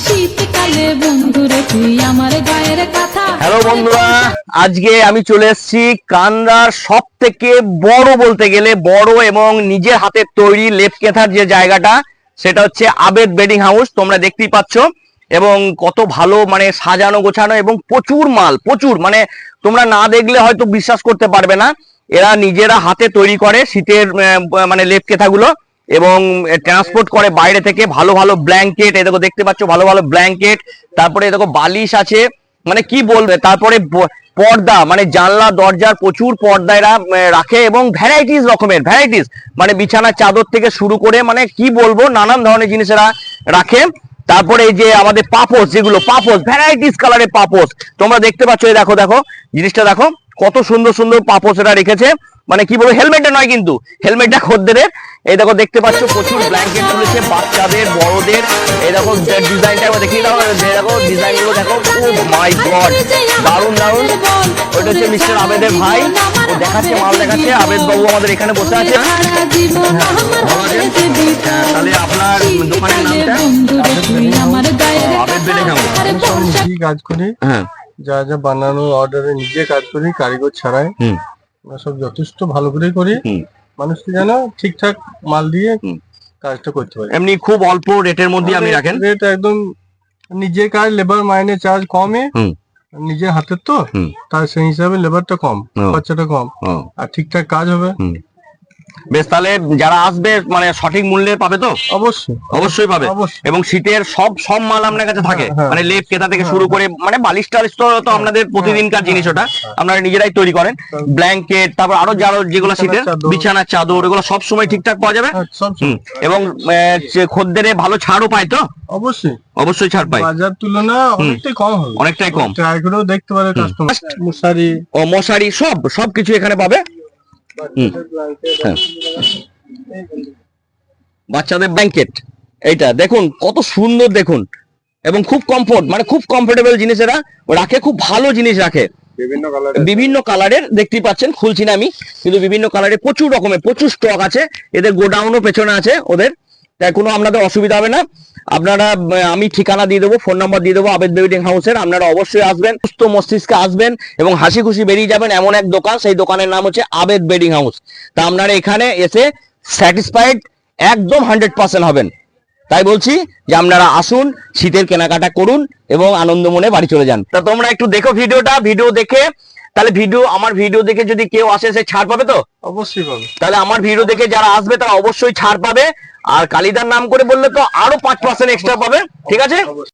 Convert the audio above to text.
শীতকালে বন্ধুরে তুই আমার গায়ের কথা। হ্যালো বন্ধুরা, আজকে আমি চলে এসেছি কান্দার সব থেকে বড় বলতে গেলে বড় এবং নিজের হাতের তৈরি লেপ কেথার যে জায়গাটা, সেটা হচ্ছে আবেদ বেডিং হাউস। তোমরা দেখতেই পাচ্ছ এবং কত ভালো মানে সাজানো গোছানো এবং প্রচুর মাল, প্রচুর মানে তোমরা না দেখলে হয়তো বিশ্বাস করতে পারবে না। এরা নিজেরা হাতে তৈরি করে শীতের মানে লেপ কেথাগুলো এবং ট্রান্সপোর্ট করে বাইরে থেকে। ভালো ভালো ব্ল্যাঙ্কেট, এই দেখো দেখতে পাচ্ছ, ভালো ভালো ব্ল্যাঙ্কেট, তারপরে দেখো বালিশ আছে, মানে কি বলবে। তারপরে পর্দা, মানে জানলা দরজার প্রচুর পর্দা এরা রাখে এবং ভ্যারাইটিস রকমের ভ্যারাইটিস, মানে বিছানার চাদর থেকে শুরু করে মানে কি বলবো নানান ধরনের জিনিস এরা রাখে। তারপরে এই যে আমাদের পাপোশ, যেগুলো পাপোশ ভ্যারাইটিস কালারের পাপোশ তোমরা দেখতে পাচ্ছ, এই দেখো দেখো জিনিসটা দেখো কত সুন্দর সুন্দর পাপোশ এরা রেখেছে। মানে কি বলবো, হেলমেটটা নয় কিন্তু, হেলমেটটা খদ্দেরের। এই দেখো দেখতে পাচ্ছ প্রচুর ব্ল্যাঙ্কেট তুলেছে বাচ্চাদের বড়দের। এই দেখো ডিজাইনটা দেখিয়ে দাও, দেখো ডিজাইন গুলো দেখো, ও মাই গড দারুন দারুন। ওইটা হচ্ছে মিস্টার আবেদের ভাই, ও দেখাচ্ছে মাল দেখাচ্ছে। আবেদ বাবু আমাদের এখানে বসে আছে। তাহলে আপনার দোকানের নামটা? আবেদ বেডিং হাউস। কাজ করি, হ্যাঁ, যা যা বানানোর অর্ডারে নিজে কাজ করি, কারিগর ছাড়াই। আমরা সব যথেষ্ট ভালো করে করি, মানুষকে যেন ঠিকঠাক মাল দিয়ে কাজটা করতে পারি। এমনি খুব অল্প রেটের মধ্যে আপনি রাখেন? রেট একদম নিজের কাজ, লেবার মাইনে চার্জ কমে, নিজের হাতের তো, তার সেই হিসাবে লেবারটা কম, খরচাটা কম, আর ঠিকঠাক কাজ হবে। বেশ, তাহলে যারা আসবে মানে সঠিক মূল্যে পাবে তো? অবশ্যই অবশ্যই পাবে। এবং শীতের সব সব মাল আপনার কাছে থাকে, মানে লেপ কেতা থেকে শুরু করে মানে বালিশ টালিশ তো আপনাদের প্রতিদিনকার জিনিস, ওটা আপনারা নিজেরাই তৈরি করেন। ব্ল্যাঙ্কেট, তারপর আরো যারা যেগুলো শীতের বিছানার চাদর, এগুলো সব সময় ঠিকঠাক পাওয়া যাবে। এবং খদ্দেরে ভালো ছাড়ও পায় তো? অবশ্যই অবশ্যই ছাড় পায়, বাজার তুলনা অনেকটাই কম হবে, অনেকটাই কম। ট্রাই করেও দেখতে পারে কাস্টমার। মশারি ও মশারি সব কিছু এখানে পাবে। বাচ্চাদের ব্ল্যাঙ্কেট এইটা দেখুন কত সুন্দর, দেখুন এবং খুব কমফোর্ট, মানে খুব কমফোর্টেবল জিনিস এরা রাখে, খুব ভালো জিনিস রাখে। বিভিন্ন কালারের দেখতেই পাচ্ছেন, খুলছি না আমি, কিন্তু বিভিন্ন কালারের প্রচুর রকমের প্রচুর স্টক আছে। এদের গোডাউনও পেছনে আছে ওদের, তাই কোনো আপনাদের অসুবিধা হবে না। আপনারা, আমি ঠিকানা দিয়ে দেবো, ফোন নাম্বার দিয়ে দেবো আবেদ বেডিং হাউসের। আপনারা অবশ্যই আসবেন, সুস্থ মস্তিষ্কে আসবেন এবং হাসি খুশি বেরিয়ে যাবেন। এমন এক দোকান, সেই দোকানের নাম হচ্ছে আবেদ বেডিং হাউস। তা আপনারা এখানে এসে স্যাটিসফাইড একদম 100% হবেন। তাই বলছি যে আপনারা আসুন, শীতের কেনাকাটা করুন এবং আনন্দ মনে বাড়ি চলে যান। তা তোমরা একটু দেখো ভিডিওটা, ভিডিও দেখে তাহলে আমার ভিডিও দেখে যদি কেউ আসে সে ছাড় পাবে তো? অবশ্যই পাবে। তাহলে আমার ভিডিও দেখে যারা আসবে তারা অবশ্যই ছাড় পাবে, আর কালিদার নাম করে বললে তো আরো 5% এক্সট্রা পাবে। ঠিক আছে?